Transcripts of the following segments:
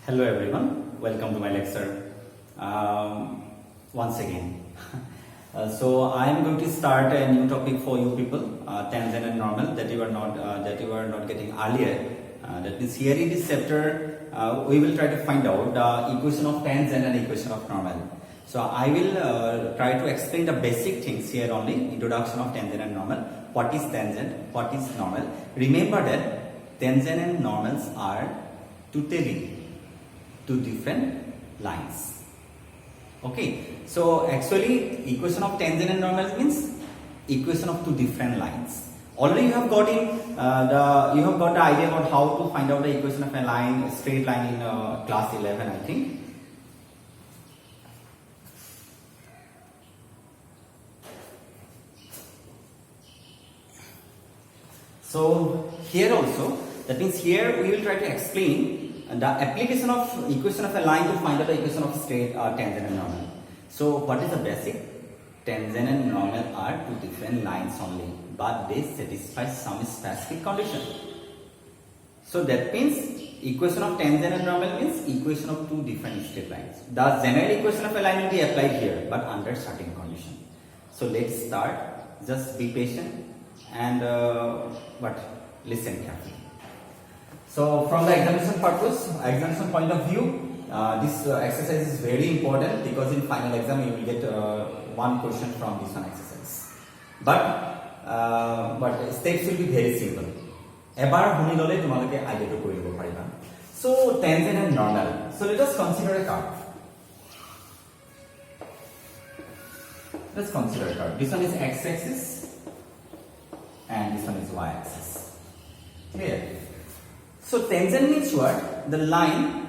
Hello everyone, welcome to my lecture once again. So I am going to start a new topic for you people, tangent and normal that you are not getting earlier. That means here in this chapter we will try to find out the equation of tangent and equation of normal. So I will try to explain the basic things here only, introduction of tangent and normal. What is tangent? What is normal? Remember that tangent and normals are totally two different lines. Okay, so actually equation of tangent and normal means equation of two different lines. Already you have got the idea about how to find out the equation of a straight line in class 11, I think. So here also, that means here we will try to explain the application of equation of a line to find out the equation of straight tangent and normal. So what is the basic? Tangent and normal are two different lines only, but they satisfy some specific condition. So that means equation of tangent and normal means equation of two different straight lines. The general equation of a line will be applied here, but under certain condition. So let's start. Just be patient and listen carefully. So from the examination purpose, examination point of view, this exercise is very important because in final exam you will get one question from this one exercise. But steps will be very simple. Ebar huni lole tumaloke idea to koribo pariba. So tangent and normal. So let us consider a curve. Let's consider a curve. This one is x-axis and this one is y-axis. Clear? So tangent means what? The line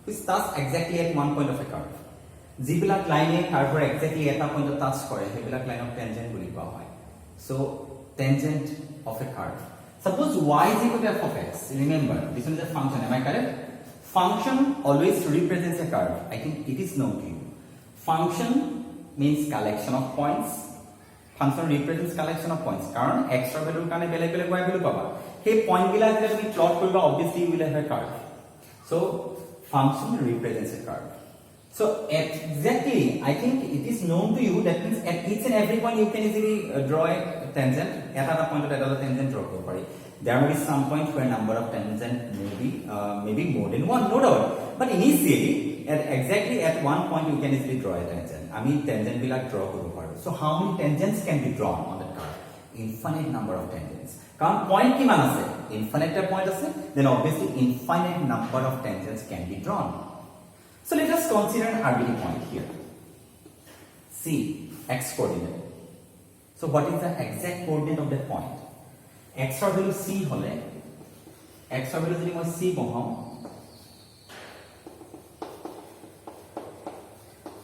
which starts exactly at one point of a curve. Jibilak line curve exactly at a point of touch kore, jibilak line of tangent boli kowa hoy. So tangent of a curve. Suppose y is equal to f of x. Remember, this one is a function. Am I correct? Function always represents a curve. I think it is known to you. Function means collection of points. Function represents collection of points. Karon extra value kane belek belek y value paba. Hey, point bila jeta tumi plot koriba, obviously you will have a curve. So function represents a curve. So exactly, I think it is known to you. That means at each and every point you can easily draw a tangent. At other point of another tangent draw kori. There may be some point where number of tangent maybe more than one, no doubt. But initially, exactly at one point you can easily draw a tangent. I mean tangent bila draw kori paro. So how many tangents can be drawn on that curve? Infinite number of tangents. Karon point kiman ase? Infinite point ase. Then obviously infinite number of tangents can be drawn. So let us consider an arbitrary point here. C, x coordinate. So what is the exact coordinate of that point? X value c hole, x value jodi moi c bahau,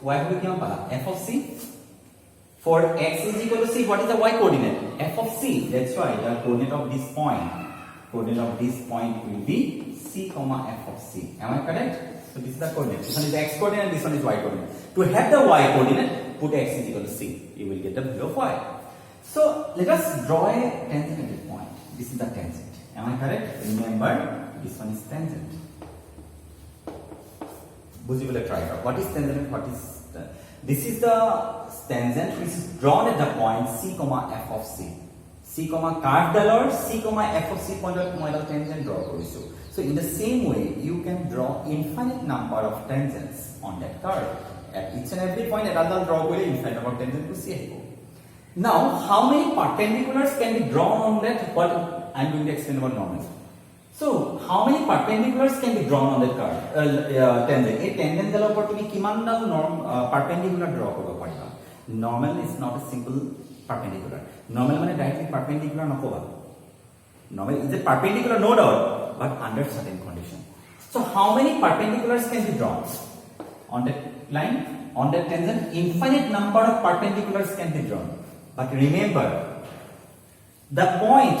y value kiman pala? F of c. For x is equal to c, what is the y coordinate? F of c. That's why the coordinate of this point will be c comma f of c. Am I correct? So this is the coordinate. This one is the x coordinate, this one is y coordinate. To have the y coordinate, put x is equal to c. You will get the value of y. So let us draw a tangent at this point. This is the tangent. Am I correct? Remember, this one is tangent. Bujibole try. What is tangent? What is the? This is the tangent which is drawn at the point c comma f of c. C comma curve dalor c comma f of c point of model tangent draw korisu. So in the same way, you can draw infinite number of tangents on that curve. At each and every point, another draw kore infinite number of tangents to see. Now, how many perpendiculars can be drawn on that? What I am going to explain about normal. So, how many perpendiculars can be drawn on that curve? Tangent. A tangent dalor por tumi kiman dal perpendicular draw koribo pariba. Normal is not a simple perpendicular. Normal mane directly perpendicular nakoba. Normal is a perpendicular, no doubt, but under certain condition. So how many perpendiculars can be drawn on that line, on that tangent? Infinite number of perpendiculars can be drawn. But remember, the point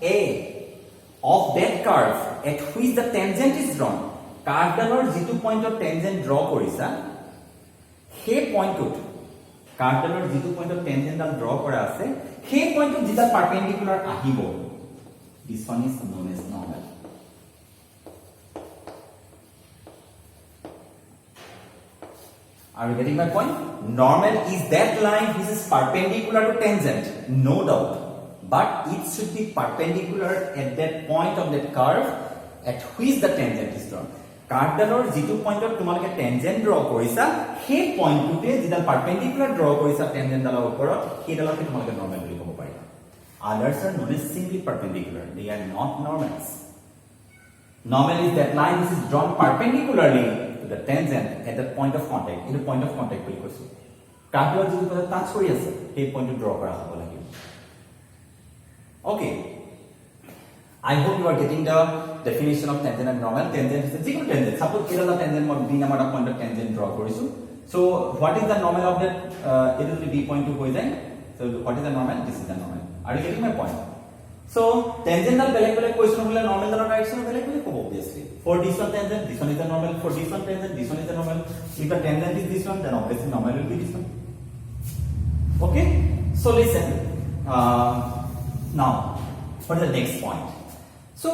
A of that curve at which the tangent is drawn, curve dalor jitu point of tangent draw korisa, he point to curve dalor jitu point of tangent dal draw kora ase, he point to jita perpendicular ahibo. This one is known as normal. Are you getting my point? Normal is that line which is perpendicular to tangent, no doubt. But it should be perpendicular at that point of that curve at which the tangent is drawn. কার্ভডালৰ যিটো পইণ্টত তোমালোকে tangent draw কৰিছা সেই পইণ্টটোতে যিডাল পাৰপেন্ডিকুলাৰ draw কৰিছা টেনজেন্টডালৰ ওপৰত সেইডালকে তোমালোকে normal বুলি ক'ব পাৰিবা others are known as simply perpendicular they are not normals normal is that line which is drawn perpendicularly to the tangent at the point of contact in the point of contact বুলি কৈছো কাৰ্ভডালৰ যিটো কথা touch কৰি আছে সেই পইণ্টটো draw কৰা হ'ব লাগিব okay I hope you are getting the definition of tangent and normal. Tangent is a single tangent. Suppose here is the tangent of d number of point of tangent draw korisu. So what is the normal of that? It will be d point 2 hoy jay. So what is the normal? This is the normal. Are you getting my point? So tangential beleg question hole normal the direction beleg obviously. For this one tangent, this one is the normal. For this one tangent, this one is the normal. If the tangent is this one, then obviously normal will be this one. Okay. So listen. Now what is the next point? So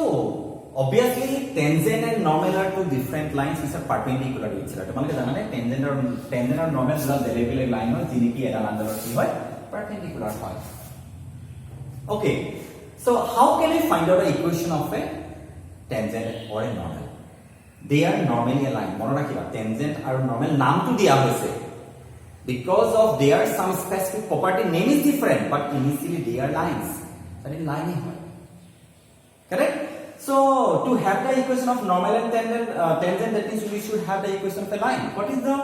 obviously tangent and normal are two different lines which are perpendicular to each other. তোমালোকে জানা নে tangent আর normal দুটা বেলেগ line হয় যিনি কি এডাল আন্ডাৰৰ কি হয় perpendicular হয়. Okay. So how can we find out the equation of a tangent or a normal? They are normally aligned. মনত ৰাখিবা tangent আৰু normal নামটো দিয়া হৈছে because of their some specific property name is different but initially they are lines. That is line হয়. Correct? So to have the equation of normal and tangent that means we should have the equation of a line. What is the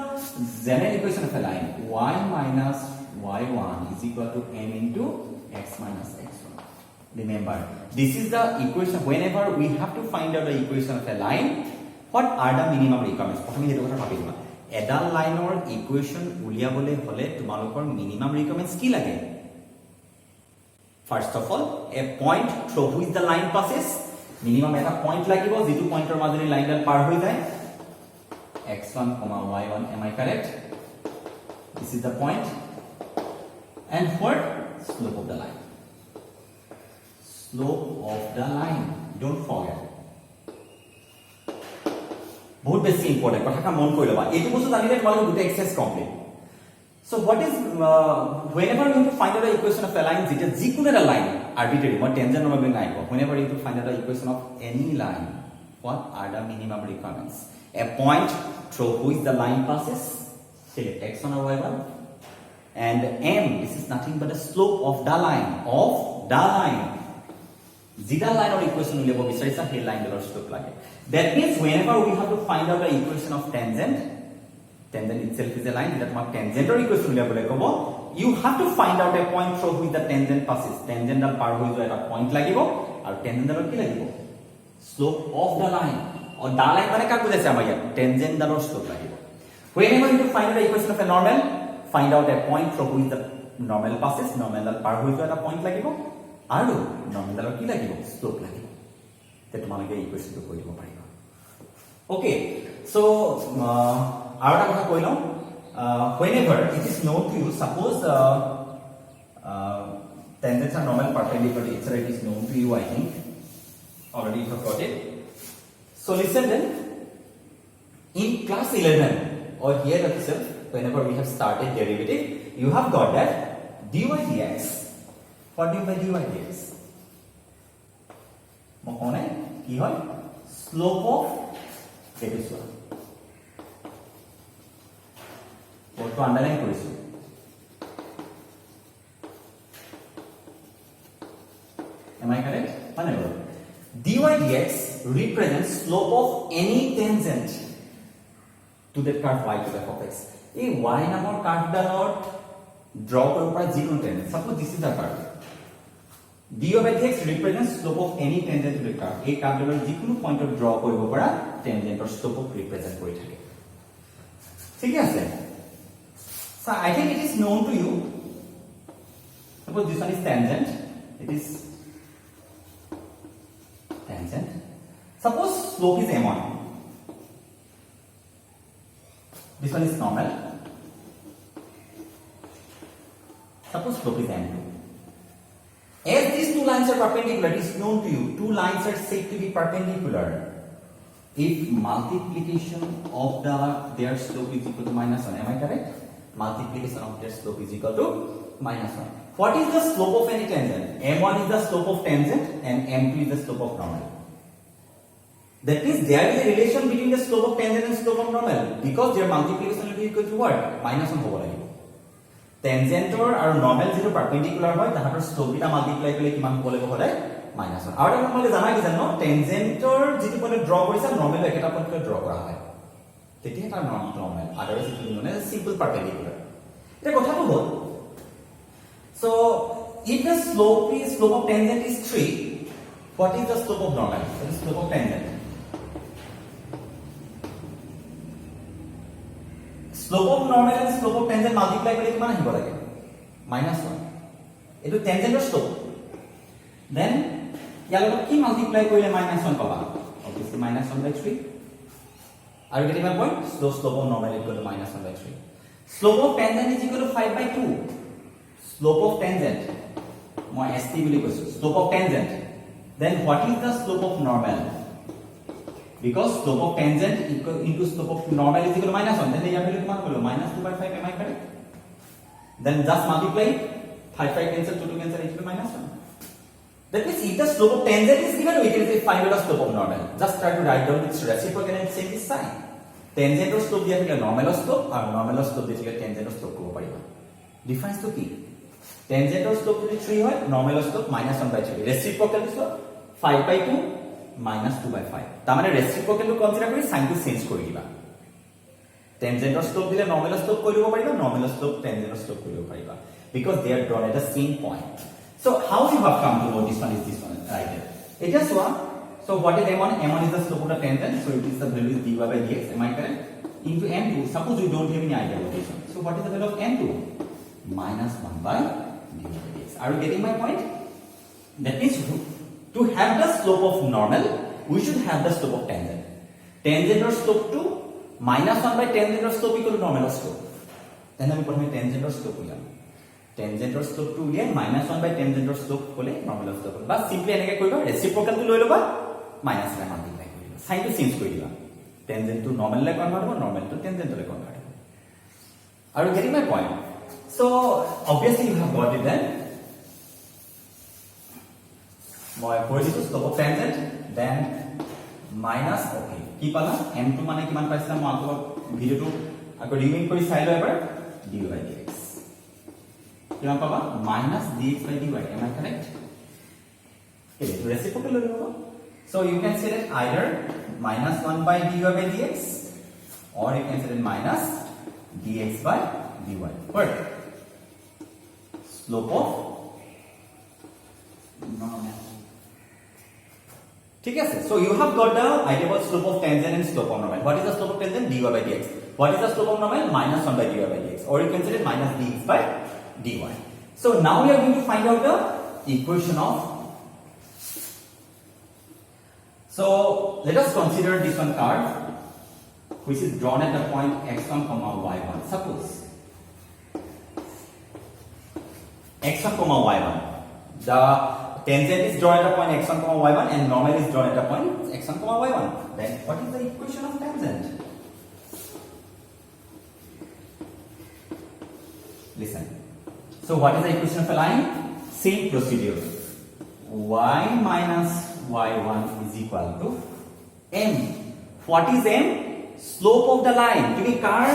general equation of a line? Y minus y1 is equal to m into x minus x1. Remember, this is the equation. Whenever we have to find out the equation of a line, what are the minimum requirements? প্ৰথমে হেতু কথা ভাবিবা এডাল লাইনৰ ইকুৱেচন উলিয়াবলৈ হলে তোমালোকৰ minimum ৰিকোয়ারমেন্টস কি লাগে? First of all, a point through which the line passes. Minimum eta point লাগিব যেটো পইন্টৰ মাজেৰে লাইনডাল পাৰ হৈ যায় x1, y1. Am I correct? This is the point. And what? Slope of the line. Slope of the line. Don't forget. বহুত বেছি important কথাটা মন কৰি লবা এইটো বস্তু জানিলে তোমালোকৰ দুটা exercise complete So what is whenever you want to find out the equation of a line, যিকোনো এটা line arbitrary মই tangent normal নাই কোৱা whenever you want to find out the equation of any line, what are the minimum requirements? A point through which the line passes, select x1 or y1, and m, this is nothing but the slope of the line যিটা লাইনৰ ইকুৱেচন উলিয়াব বিচাৰিছা সেই লাইনডালৰ slope লাগে. That means whenever we have to find out the equation of tangent itself is a line that my tangent or equation উলিয়াবলৈ ক'ব you have to find out a point through which the tangent passes. Tangent ডাল পাৰ হৈ যোৱা এটা point লাগিব আৰু tangent ডালৰ কি লাগিব? Slope of the line. or the line মানে কাক বুজাইছে আমাৰ ইয়াত tangent ডালৰ স্লোপ লাগিব. Whenever you find out the equation of a normal, find out a point through which the normal passes. Normal ডাল পাৰ হৈ যোৱা এটা পইণ্ট লাগিব আৰু normal ডালৰ কি লাগিব? স্লোপ লাগিব. তে তোমালোকে ইকুৱেচনটো কৰি দিব পাৰিবা. Okay, so আৰু এটা কথা কৈ লওঁ whenever it is known to you, suppose tangents are normal perpendicular to each other, it is known to you, I think already you have got it. So listen then, in class 11 or here itself, whenever we have started derivative, you have got that dy dx. What do you mean by dy dx? মনে কি হয়? Slope of এইটো চোৱা to underline কৰিছো Am I correct? Whenever dy dx represents slope of any tangent to that curve y to the f of x. এই y নামৰ কাৰ্ভডালৰ draw কৰিব পৰা যিকোনো tangent. Suppose this is the curve. dy dx represents slope of any tangent to the curve. এই কাৰ্ভডালৰ যিকোনো পইণ্টত draw কৰিব পৰা tangentৰ slope represent কৰি থাকে. ঠিক আছে? So I think it is known to you. Suppose this one is tangent. It is tangent. Suppose slope is m1. This one is normal. Suppose slope is m2. As these two lines are perpendicular, it is known to you. Two lines are said to be perpendicular. if multiplication of their slope is equal to -1. Am I correct? Multiplication of their slope is equal to -1. What is the slope of any tangent? M1 is the slope of tangent and M2 is the slope of normal. That means there is a relation between the slope of tangent and slope of normal because their multiplication will be equal to what? -1 হ'ব লাগিব. Tangent আৰু normal যেটো perpendicular হয় তাহাতৰ slope এটা multiply কৰিলে কিমান হ'ব লাগিব হলে -1. আৰু এটা তোমালোকে জানা কি জানো tangentৰ যেটো পইণ্ট ড্ৰ কৰিছা normal একেটা পইণ্টত ড্ৰ কৰা হয় তেতিয়া এটা normal otherwise it will be simple perpendicular. এটা কথাটো হ'ল so if the slope of tangent is 3, what is the slope of normal? That is slope of tangent. Slope of normal and slope of tangent multiply কৰিলে কিমান আহিব লাগে -1. এটো tangentৰ slope. Then ইয়াৰ লগত কি multiply কৰিলে -1 পাবা? Obviously -1/3. Are you getting my point? Slope of normal equal to -1/3. Slope of tangent is equal to 5/2. Slope of tangent. Moi ST বুলি কৈছো. Slope of tangent. Then what is the slope of normal? Because slope of tangent equal into slope of normal is equal to -1. Then here value কিমান হলো? -2/5. Am I correct? Then just multiply 5 cancel 2 cancel equal to -1. That means if the slope of tangent is given, we can say find the slope of normal. Just try to write down its reciprocal and change this sign. Tangent or slope দিয়া থাকিলে normal slope আৰু normal slope দিয়া থাকিলে tangent slope কৰিব পাৰিবা. Difference to কি? Tangent or slope যদি 3 হয়, normal slope -1/3. Reciprocal slope 5/2 -2/5. তাৰ মানে reciprocal টো কনসিডাৰ কৰি সাইনটো চেঞ্জ কৰি দিবা। Tangent or slope দিলে normal slope কৰি দিব পাৰিবা, normal slope tangent or slope কৰিব পাৰিবা because they are drawn at the same point. So how you have come to know this one is this one right here? It just one. So what is M1? M1 is the slope of the tangent. So it is the value is dy/dx. Am I correct? Into M2. Suppose you don't have any idea location. So what is the value of M2? -1/dx. Are you getting my point? That means to have the slope of normal, we should have the slope of tangent. Tangent or slope to -1/tangent or slope equal to normal or slope. Then আমি প্রথমে tangent or slope উলিয়াম। Tangent or slope to উলিয়াই -1/tangent or slope হলে normal or slope। Bus simply এনেকে কৰিবা ৰেচিপ্ৰকেল টো লৈ লবা minus ৰে মাল্টিপ্লাই কৰি দিবা। সাইনটো চেঞ্জ কৰি দিবা। Tangent to normal লে কনভাৰ্ট হ'ব, normal to tangent লে কনভাৰ্ট হ'ব। Are you getting my point? So obviously you have got it then. মই কৰি দিছো slope of tangent then minus okay কি পালা m2 মানে কিমান পাইছিলা মই আকৌ ভিডিওটো আকৌ ৰিমাইন্ড কৰি চাই লও এবাৰ dy/dx কিমান পাবা -dx/dy. Am I correct? Okay, reciprocal লৈ লও। So you can say that either -1/dy/dx or you can say that -dx/dy. What? Slope of normal. ठीक है so you have got the idea about slope of tangent and slope of normal. What is the slope of tangent? dy/dx. What is the slope of normal? -1/dy/dx or you can say it -dx/dy. So now we are going to find out the equation of. So let us consider this one curve which is drawn at the point x1, y1. Suppose x1, y1. The tangent is drawn at a point x1, y1 and normal is drawn at a point x1, y1. Then what is the equation of tangent? Listen. So what is the equation of a line? Same procedure. Y minus y1 is equal to m. What is m? Slope of the line. তুমি কার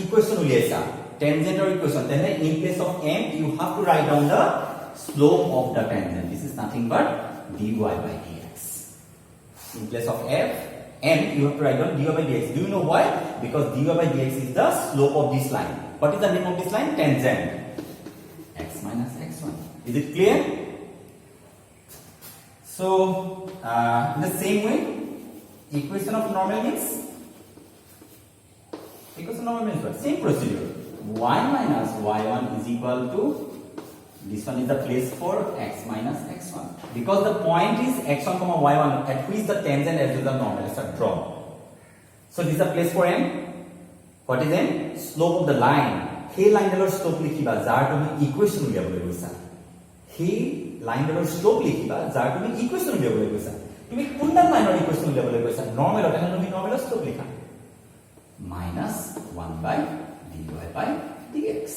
equation উলিয়াইছা? Tangent or equation. Then in place of m you have to write down the slope of the tangent. This is nothing but dy/dx. In place of f, m, you have to write down dy/dx. Do you know why? Because dy/dx is the slope of this line. What is the name of this line? Tangent. X minus x1. Is it clear? So, in the same way, equation of normal means what? Same procedure. Y minus y1 is equal to this one is the place for x minus x1 because the point is x1, y1 at which the tangent as well as the normal is drawn. So this is the place for m. What is m? Slope of the line. Hey line daler slope likhiba jar tumi equation uliyabole goisa. Hey line daler slope likhiba jar tumi equation uliyabole goisa. তুমি কোনটা লাইনৰ equation উলিয়াবলৈ কৈছা normal এটা তুমি normal slope লিখা minus 1 by dy by dx.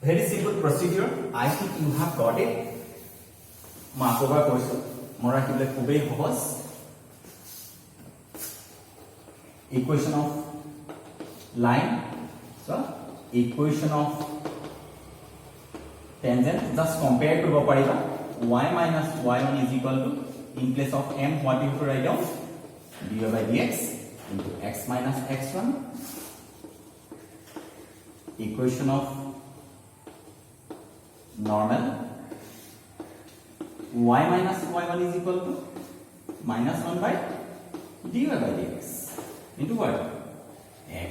Very simple procedure. I think you have got it. Makoba koisu mora kibule khubei sahoj. Equation of line, so equation of tangent just compare koribo pariba. Y minus y1 is equal to, in place of m what you have to write down, dy by dx into x minus x1. Equation of normal, y minus y1 is equal to minus 1 by dy by dx into what?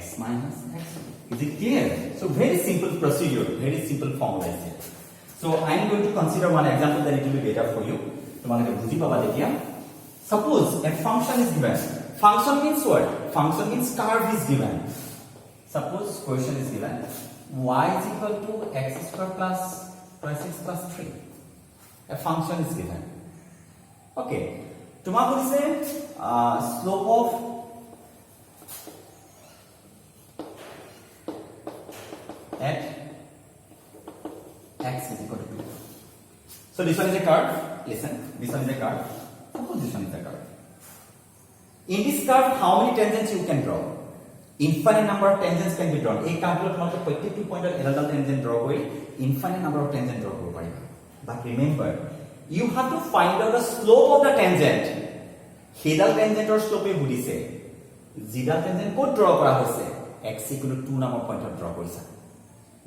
X minus x1. Is it clear? So very simple procedure, very simple formula is here. So I am going to consider one example that it will be better for you. তোমালোকে বুজি পাবা তেতিয়া. Suppose a function is given. Function means what? Function means curve is given. Suppose question is given, y is equal to x square plus twice x plus 3. A function is given. Okay. তোমাক কৈছে slope of at x is equal to 2. So this one is a curve. Listen, this one is a curve. Suppose this one is a curve. In this curve, how many tangents you can draw? Infinite number of tangents can be drawn. A curve lo tomar 22 point eral tangent draw kori infinite number of tangent draw koribo pariba. But remember, you have to find out the slope of the tangent. Hedal tangent or slope e budise. Zidal tangent ko draw kora hoise x equal to 2 number point draw korisa.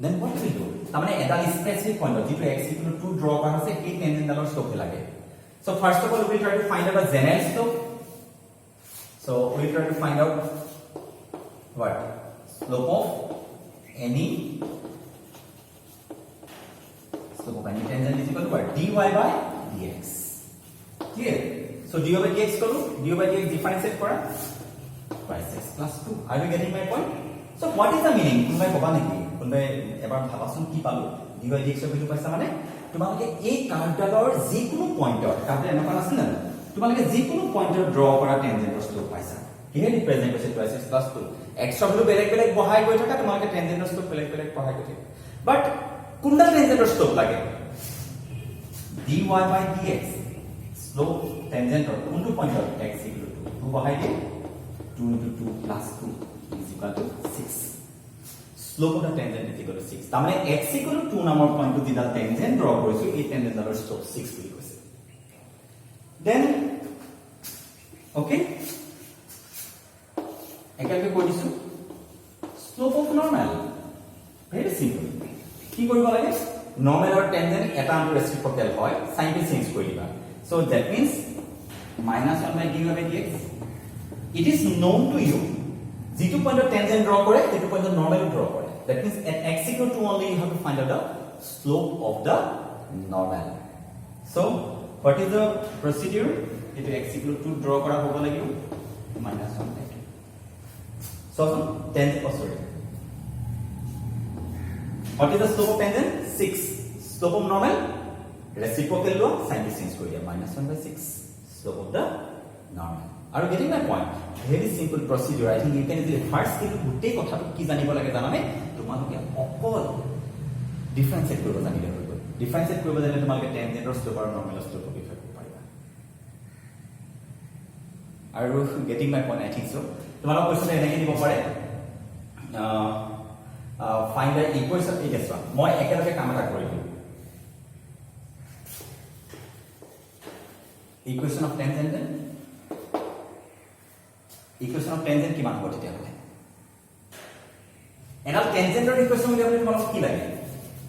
Then what will you do? Tamane edal specific point jitu x equal to 2 draw kora hoise ei tangent dalor slope lage. So first of all we will try to find out the general slope. So we will try to find out what? Slope of any tangent is equal to what? Dy by dx. Clear? So dy by dx koru, dy by dx differentiate kora twice x plus 2. Are you getting my point? So what is the meaning? Kunbai koba neki? Kunbai ebar bhabasun ki palu? Dy by dx er value paisa mane তোমালোকে এই কার্ভডালৰ যিকোনো পইণ্টৰ কাৰ্ভডাল এনেকুৱা আছে না তোমালোকে যিকোনো পইণ্টৰ ড্ৰ কৰা টেনজেন্টৰ স্লোপ পাইছা কিহে ৰিপ্ৰেজেন্ট হৈছে 2x plus 2 x ৰ ভ্যালু বেলেগ বেলেগ বহাই গৈ থকা তোমালোকে টেনজেন্টৰ স্লোপ বেলেগ বেলেগ বহাই গৈ থাকে বাট কোনটা টেনজেন্টৰ স্লোপ লাগে dy by dx স্লোপ টেনজেন্টৰ কোনটো পইণ্টৰ x equal to 2 বহাই দিয়ে 2 into 2 plus 2 is equal to 6 slope of the tangent is equal to 6 tamane x equal to 2 number point to the tangent draw korisu ei tangent dalor slope 6 boli koise then okay ekalke korisu slope of normal very simple ki koribo lage normal or tangent eta antu reciprocal hoy sign to change kori diba so that means minus 1 by dy by dx it is known to you যিটো পইণ্টৰ tangent draw কৰে সেইটো পইণ্টৰ normal draw কৰে that means at x equal to only you have to find out the slope of the normal so what is the procedure it x equal to draw kora hobo lagibo minus 1 by 2 so tangent sorry what is the slope of tangent 6 slope of normal reciprocal lo sign change kori dia minus 1 by 6 slope of the normal are you getting my point very simple procedure I think you can easily first skill gutei kotha ki janibo lage janane তোমালোকে অকল differentiate কৰিব জানিলে হৈ গ'ল differentiate কৰিব জানিলে তোমালোকে টেনজেন্টৰ slope আৰু normal স্লোপৰ বিষয়ে ক'ব পাৰিবা আৰু getting my point I think so তোমালোক কোৱেশ্চন এনেকৈ দিব পাৰে ফাইন্ড দ্য ইকুৱেশ্যন ঠিক আছে মই একেলগে কাম এটা কৰিলো ইকুৱেশ্যন অফ টেনজেন্ট কিমান হ'ব তেতিয়াহ'লে এটা টেনজেন্টৰ ইকুৱেশ্যন উলিয়াবলৈ তোমাক কি লাগে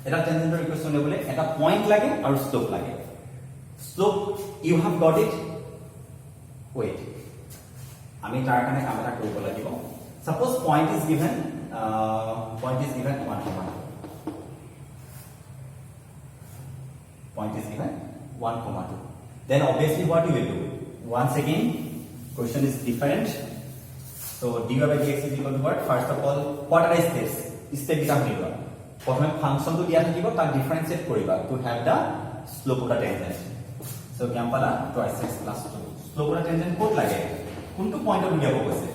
এটা টেনজেন্টৰ ইকুৱেশ্যন উলিয়াবলৈ এটা পইণ্ট লাগে আৰু স্লোপ লাগে slope you have got it wait আমি তাৰ কাৰণে কাম এটা কৰিব লাগিব suppose point is given 1, point is given 1, 2 then obviously what you will do once again question is different so dy by dx is equal to what first of all what are the steps step is given প্রথমে function তো দিয়া থাকিব তাক differentiate কৰিবা to have the slope of the tangent So কিমান পালা twice x plus 2 slope of tangent ক'ত লাগে কোনটো পইণ্টত উলিয়াব কৈছে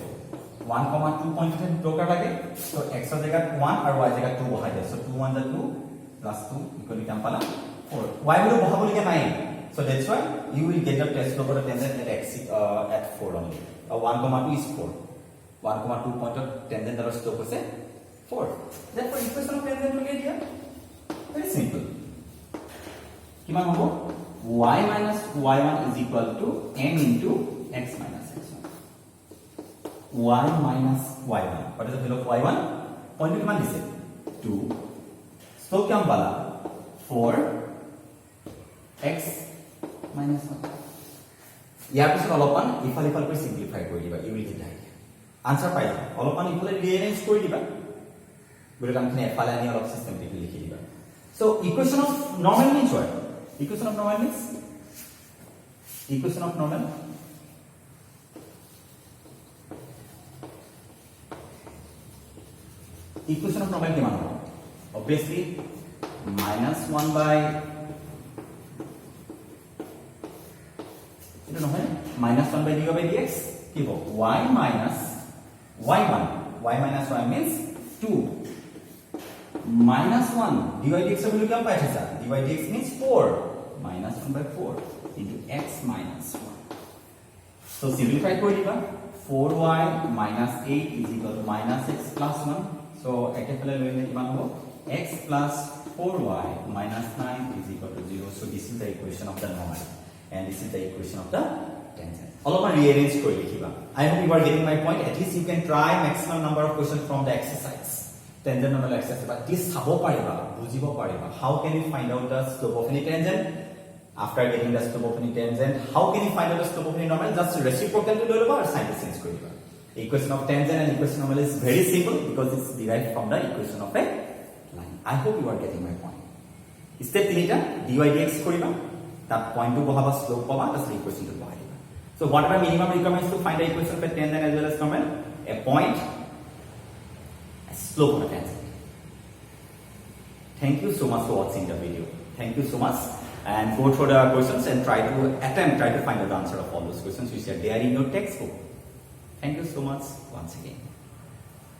1,2 পইণ্টত দৰকাৰ লাগে so x ৰ জায়গাত 1 আৰু y ৰ জায়গাত 2 বহাই দিয়া so 2 1 2 plus 2 equal to কিমান পালা 4 y বলে বহাব লগা নাই so that's why you will get the test slope of the tangent at x at 4 only 1,2 is 4 1,2 পইণ্টত tangent আৰু slope হৈছে 4 therefore equation of tangent উলিয়াই দিয়া very simple কিমান হ'ব y minus y1 is equal to m into x minus x1 y minus y1 what is the value of y1 point কিমান দিছে 2 slope কিমান পালা 4 x minus 1 ইয়াৰ পিছত অলপমান ইফাল ইফাল কৰি সিম্পলিফাই কৰি দিবা you will get the idea answer পাই যাবা অলপমান ইফালে ৰিএৰেঞ্জ কৰি দিবা বুলে কামখিনি এফালে আনি অলপ সিস্টেমেটিকলি লিখি দিবা so equation of normal means what equation of normal means equation of normal equation of normal কিমান হ'ব obviously minus 1 by এটা নহয় minus 1 by dy by dx কি হ'ব y minus y1 y minus y means 2 minus 1 dy dx এর value কেমন পাইছা dy dx means 4 minus 1 by 4 into x minus 1 so simplify করে দিবা 4y minus 8 is equal to minus x plus 1 so একে ফেলে লইলে কিমান হ'ব x plus 4y minus 9 is equal to 0 so this is the equation of the normal and this is the equation of the tangent অলপমান rearrange কৰি লিখিবা I hope you are getting my point at least you can try maximum number of questions from the exercise tangent normal exercise but this চাব পাৰিবা বুজিব পাৰিবা how can you find out the slope of any tangent after getting the slope of any tangent how can you find out the slope of any normal just reciprocal to লৈ লবা আৰু sin change কৰি দিবা equation of tangent and equation of normal is very simple because it's derived from the equation of a line I hope you are getting my point step 3টা dy dx কৰিবা that point to বহাবা slope পাবা তার equation to বহাই দিবা so what are the minimum requirements to find the equation of a tangent as well as normal a point a slope of a tangent thank you so much for watching the video thank you so much and go through the questions and try to find out the answer of all those questions which are there in your textbook thank you so much once again